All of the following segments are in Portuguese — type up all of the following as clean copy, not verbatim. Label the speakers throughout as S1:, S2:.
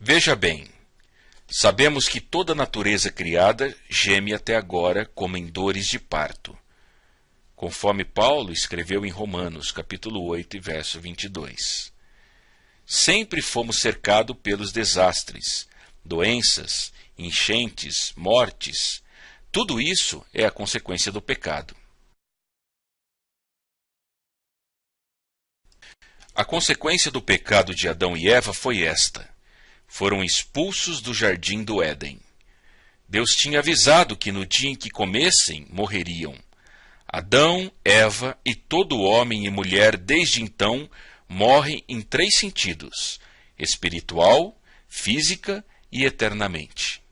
S1: Veja bem, sabemos que toda a natureza criada geme até agora como em dores de parto, conforme Paulo escreveu em Romanos, capítulo 8, e verso 22. Sempre fomos cercados pelos desastres, doenças, enchentes, mortes. Tudo isso é a consequência do pecado. A consequência do pecado de Adão e Eva foi esta: foram expulsos do jardim do Éden. Deus tinha avisado que no dia em que comessem, morreriam. Adão, Eva e todo homem e mulher desde então morrem em 3 sentidos: espiritual, física e eternamente.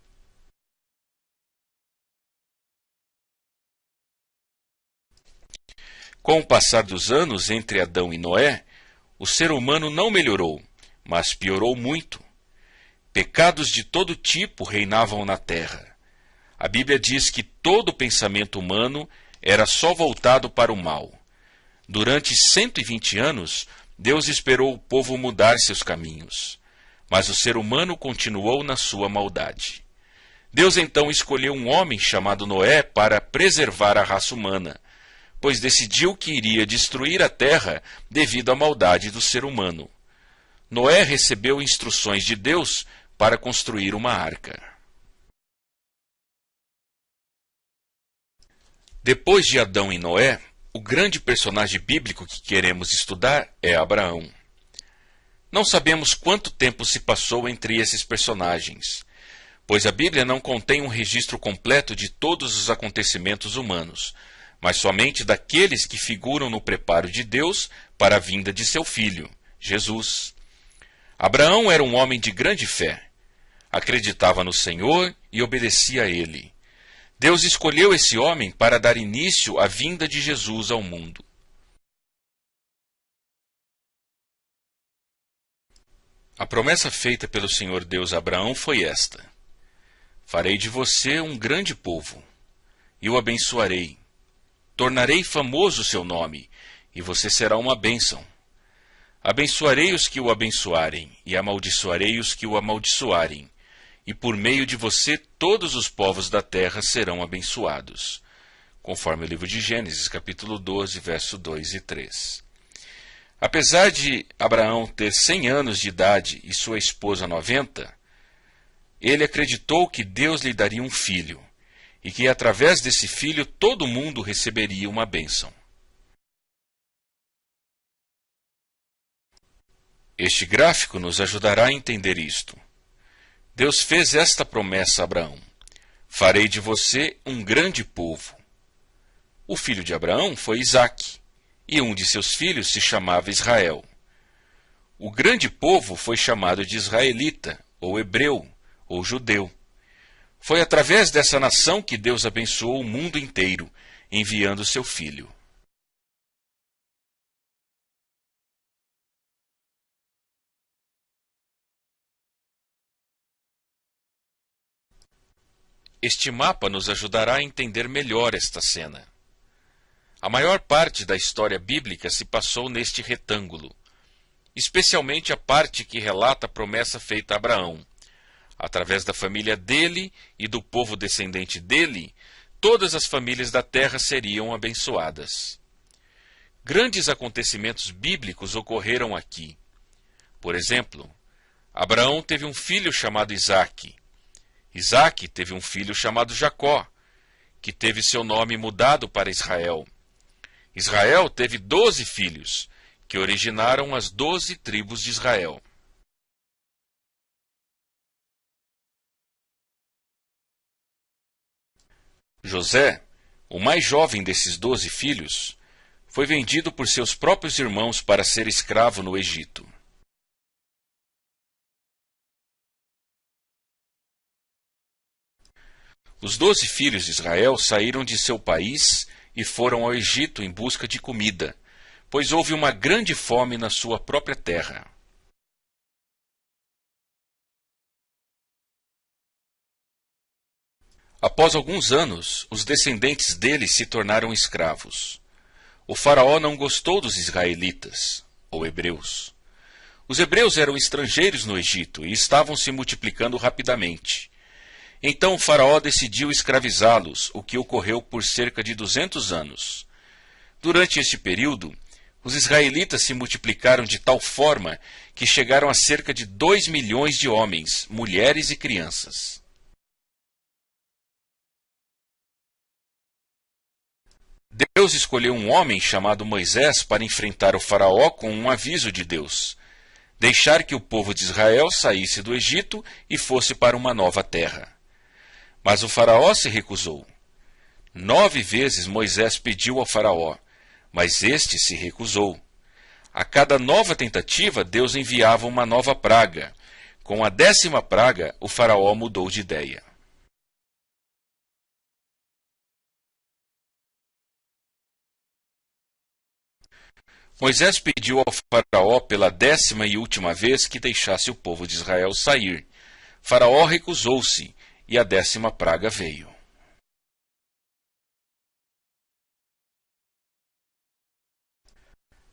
S1: Com o passar dos anos entre Adão e Noé, o ser humano não melhorou, mas piorou muito. Pecados de todo tipo reinavam na terra. A Bíblia diz que todo o pensamento humano era só voltado para o mal. Durante 120 anos, Deus esperou o povo mudar seus caminhos, mas o ser humano continuou na sua maldade. Deus então escolheu um homem chamado Noé para preservar a raça humana, pois decidiu que iria destruir a terra devido à maldade do ser humano. Noé recebeu instruções de Deus para construir uma arca. Depois de Adão e Noé, o grande personagem bíblico que queremos estudar é Abraão. Não sabemos quanto tempo se passou entre esses personagens, pois a Bíblia não contém um registro completo de todos os acontecimentos humanos, mas somente daqueles que figuram no preparo de Deus para a vinda de seu filho, Jesus. Abraão era um homem de grande fé. Acreditava no Senhor e obedecia a Ele. Deus escolheu esse homem para dar início à vinda de Jesus ao mundo. A promessa feita pelo Senhor Deus a Abraão foi esta: farei de você um grande povo, e o abençoarei. Tornarei famoso o seu nome, e você será uma bênção. Abençoarei os que o abençoarem, e amaldiçoarei os que o amaldiçoarem. E por meio de você todos os povos da terra serão abençoados. Conforme o livro de Gênesis, capítulo 12, verso 2 e 3. Apesar de Abraão ter 100 anos de idade e sua esposa 90, ele acreditou que Deus lhe daria um filho, e que através desse filho todo mundo receberia uma bênção. Este gráfico nos ajudará a entender isto. Deus fez esta promessa a Abraão: farei de você um grande povo. O filho de Abraão foi Isaque, e um de seus filhos se chamava Israel. O grande povo foi chamado de israelita, ou hebreu, ou judeu. Foi através dessa nação que Deus abençoou o mundo inteiro, enviando seu filho. Este mapa nos ajudará a entender melhor esta cena. A maior parte da história bíblica se passou neste retângulo, especialmente a parte que relata a promessa feita a Abraão. Através da família dele e do povo descendente dele, todas as famílias da terra seriam abençoadas. Grandes acontecimentos bíblicos ocorreram aqui. Por exemplo, Abraão teve um filho chamado Isaque. Isaque teve um filho chamado Jacó, que teve seu nome mudado para Israel. Israel teve 12 filhos, que originaram as 12 tribos de Israel. José, o mais jovem desses 12 filhos, foi vendido por seus próprios irmãos para ser escravo no Egito. Os 12 filhos de Israel saíram de seu país e foram ao Egito em busca de comida, pois houve uma grande fome na sua própria terra. Após alguns anos, os descendentes deles se tornaram escravos. O faraó não gostou dos israelitas, ou hebreus. Os hebreus eram estrangeiros no Egito e estavam se multiplicando rapidamente. Então o faraó decidiu escravizá-los, o que ocorreu por cerca de 200 anos. Durante este período, os israelitas se multiplicaram de tal forma que chegaram a cerca de 2 milhões de homens, mulheres e crianças. Deus escolheu um homem chamado Moisés para enfrentar o faraó com um aviso de Deus: deixar que o povo de Israel saísse do Egito e fosse para uma nova terra. Mas o faraó se recusou. 9 vezes Moisés pediu ao faraó, mas este se recusou. A cada nova tentativa, Deus enviava uma nova praga. Com a 10ª praga, o faraó mudou de ideia. Moisés pediu ao faraó pela 10ª e última vez que deixasse o povo de Israel sair. Faraó recusou-se e a 10ª praga veio.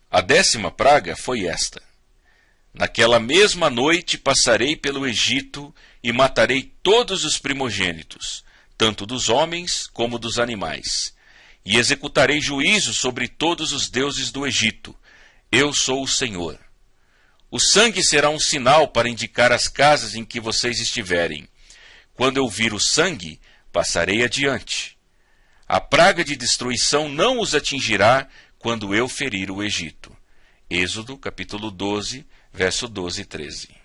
S1: A 10ª praga foi esta: naquela mesma noite passarei pelo Egito e matarei todos os primogênitos, tanto dos homens como dos animais, e executarei juízo sobre todos os deuses do Egito. Eu sou o Senhor. O sangue será um sinal para indicar as casas em que vocês estiverem. Quando eu vir o sangue, passarei adiante. A praga de destruição não os atingirá quando eu ferir o Egito. Êxodo, capítulo 12, verso 12 e 13.